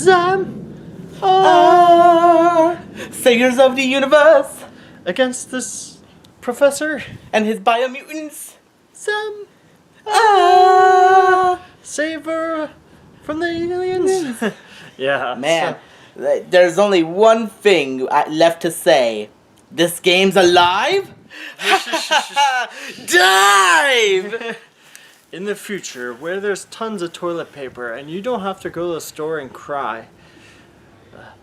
ZAMB! Saviors of the universe! Against this professor And his biomutants! ZAMB! Ah! Saver from the aliens! Yeah. Man, there's only one thing left to say. This game's alive? Dive! In the future, where there's tons of toilet paper and you don't have to go to the store and cry.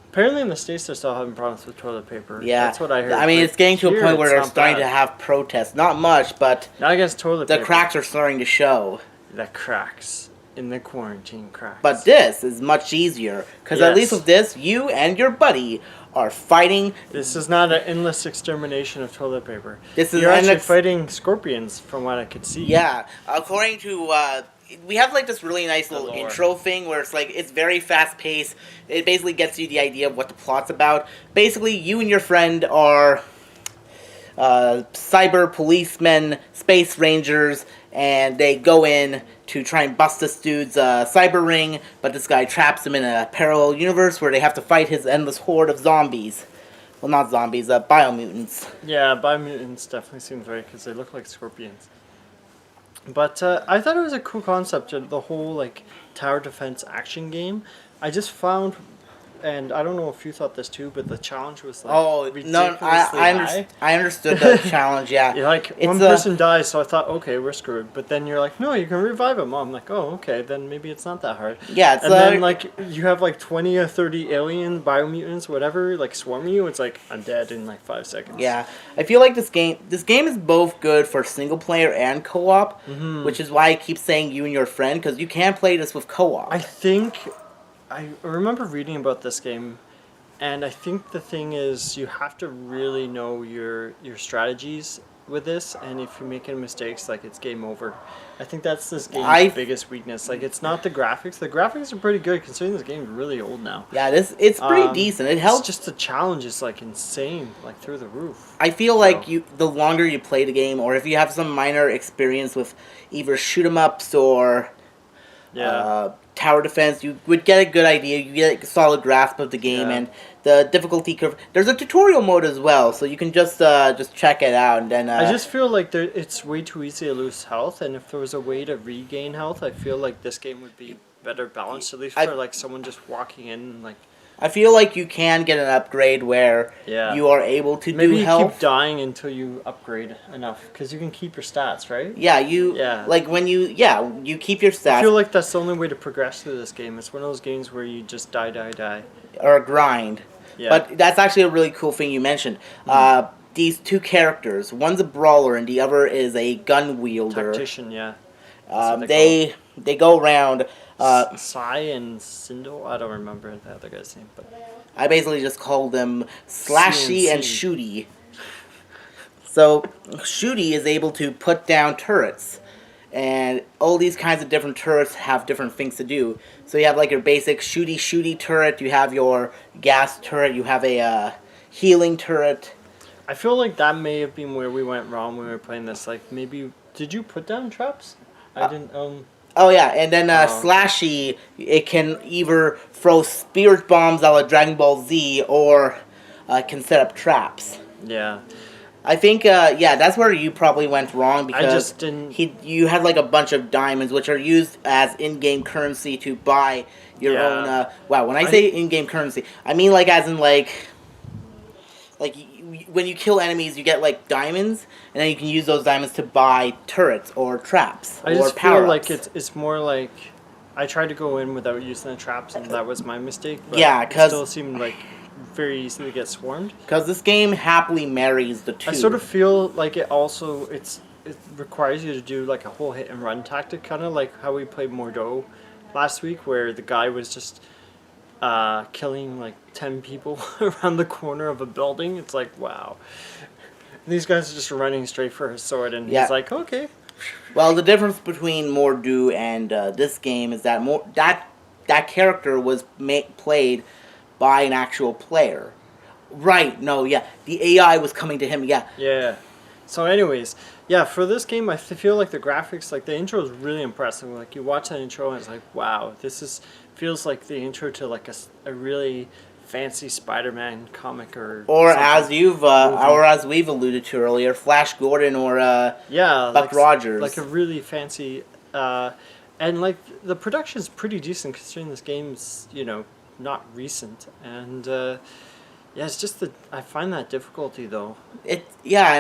Apparently in the States they're still having problems with toilet paper. Yeah. That's what I heard. I mean, it's getting to a point where they're starting to have. have protests. Not much, but Not against toilet the paper. cracks are starting to show. The cracks. In the quarantine cracks. But this is much easier. Because at least with this, you and your buddy are fighting. This is not an endless extermination of toilet paper. You're actually fighting scorpions, from what I could see. Yeah. According to... we have like this really nice little intro thing where it's like it's very fast paced. It basically gets you the idea of what the plot's about. Basically, you and your friend are cyber policemen, space rangers, and they go in to try and bust this dude's cyber ring, but this guy traps him in a parallel universe where they have to fight his endless horde of zombies. Well, not zombies, biomutants. Yeah, biomutants definitely seems right because they look like scorpions. But I thought it was a cool concept, the whole like tower defense action game. I just found, and I don't know if you thought this too, but the challenge was like ridiculously high. I understood the challenge. Yeah, one person dies, so I thought, okay, we're screwed. But then you're like, no, you can revive him. I'm like, oh, okay, then maybe it's not that hard. Yeah, it's and then like you have like 20 or 30 alien biomutants, whatever, like swarming you. It's like I'm dead in like 5 seconds. Yeah, I feel like this game is both good for single player and co-op, which is why I keep saying you and your friend, because you can play this with co-op. I remember reading about this game, and I think the thing is you have to really know your strategies with this, and if you make any mistakes, like it's game over. I think that's this game's biggest weakness. Like it's not the graphics. The graphics are pretty good considering this game is really old now. Yeah, it's pretty decent. It helps. It's just the challenge is like insane, like through the roof. I feel like the longer you play the game, or if you have some minor experience with either shoot 'em ups or tower defense, you would get a good idea. You get a solid grasp of the game and the difficulty curve. There's a tutorial mode as well, so you can just check it out. And then I just feel like it's way too easy to lose health, and if there was a way to regain health, I feel like this game would be better balanced, at least for like someone just walking in and like. I feel like you can get an upgrade where you are able to do health. Maybe keep dying until you upgrade enough, because you can keep your stats, right? Yeah, like when you keep your stats. I feel like that's the only way to progress through this game. It's one of those games where you just die. Or grind. Yeah. But that's actually a really cool thing you mentioned. These two characters, one's a brawler and the other is a gun wielder. Tactician, yeah. They go around. Sai and Sindel? I don't remember the other guy's name, but I basically just call them Slashy and Shooty. So Shooty is able to put down turrets, and all these kinds of different turrets have different things to do. So you have like your basic shooty turret, you have your gas turret, you have a healing turret. I feel like that may have been where we went wrong when we were playing this. Like maybe did you put down traps? I didn't. Oh yeah, and then Slashy, it can either throw spirit bombs a la Dragon Ball Z or can set up traps. Yeah. I think that's where you probably went wrong, because I just didn't. You had like a bunch of diamonds, which are used as in-game currency to buy your own. When I say in-game currency, I mean like as in like when you kill enemies, you get like diamonds, and then you can use those diamonds to buy turrets or traps or power-ups. I just feel like it's more like I tried to go in without using the traps, and that was my mistake. But it still seemed like very easy to get swarmed. Because this game happily marries the two. I sort of feel like it requires you to do like a whole hit and run tactic, kind of like how we played Mordeaux last week, where the guy was just killing like 10 people around the corner of a building. It's like, wow. These guys are just running straight for his sword, and he's like, okay. Well, the difference between Mordeaux and this game is that that character was played by an actual player. Right, no, yeah. The AI was coming to him, yeah. Yeah. So anyways, yeah, for this game, I feel like the graphics, like the intro is really impressive. Like you watch that intro and it's like, wow, this is feels like the intro to like a really fancy Spider-Man comic or as or as we've alluded to earlier, Flash Gordon or Buck Rogers. like a really fancy, and like the production's pretty decent considering this game's not recent, and yeah, it's just I find that difficulty though. And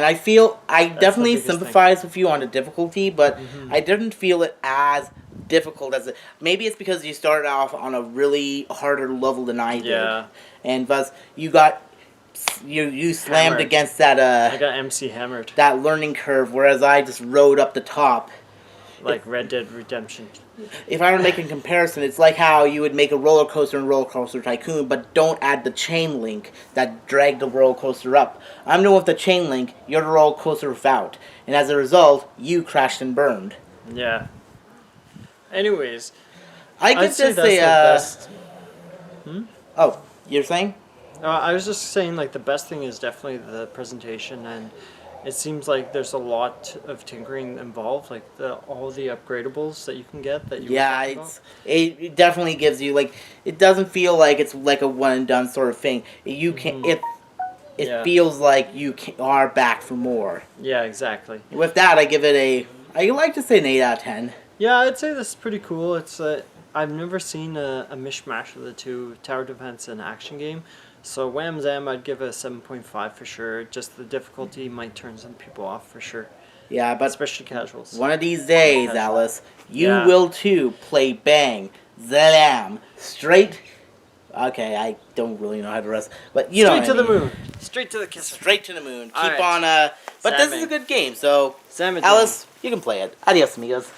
I feel I definitely biggest thing. sympathize with you on the difficulty, but I didn't feel it as difficult as it. Maybe it's because you started off on a really harder level than I did. Yeah. And thus you got you slammed Hammered. against that I got MC hammered. that learning curve, whereas I just rode up the top. Like Red Dead Redemption. If I were to make a comparison, it's like how you would make a roller coaster in Roller Coaster Tycoon, but don't add the chain link that dragged the roller coaster up. I'm doing with the chain link, you're the roller coaster without, and as a result, you crashed and burned. Yeah. Anyways, I could I'd say just that's say, the best. Oh, you're saying? I was just saying, like, the best thing is definitely the presentation, and it seems like there's a lot of tinkering involved, like all the upgradables that you can get that you were talking about. It definitely gives you, like, it doesn't feel like it's like a one and done sort of thing. You can it feels like you are back for more. Yeah, exactly. With that, I like to say an 8 out of 10. Yeah, I'd say this is pretty cool. It's I've never seen a mishmash of the two, tower defense and action game. So Wham Zam, I'd give a 7.5 for sure. Just the difficulty might turn some people off for sure. Yeah, but especially casuals. One of these days, Alice, you Yeah. will too play Bang, ZAMB, straight. Okay, I don't really know how to rest, but you know Straight to the moon. Straight to the kisser. Straight to the moon. All Keep right. on. But this is Zamming. a good game, so Zamming. Alice, you can play it. Adios, amigos.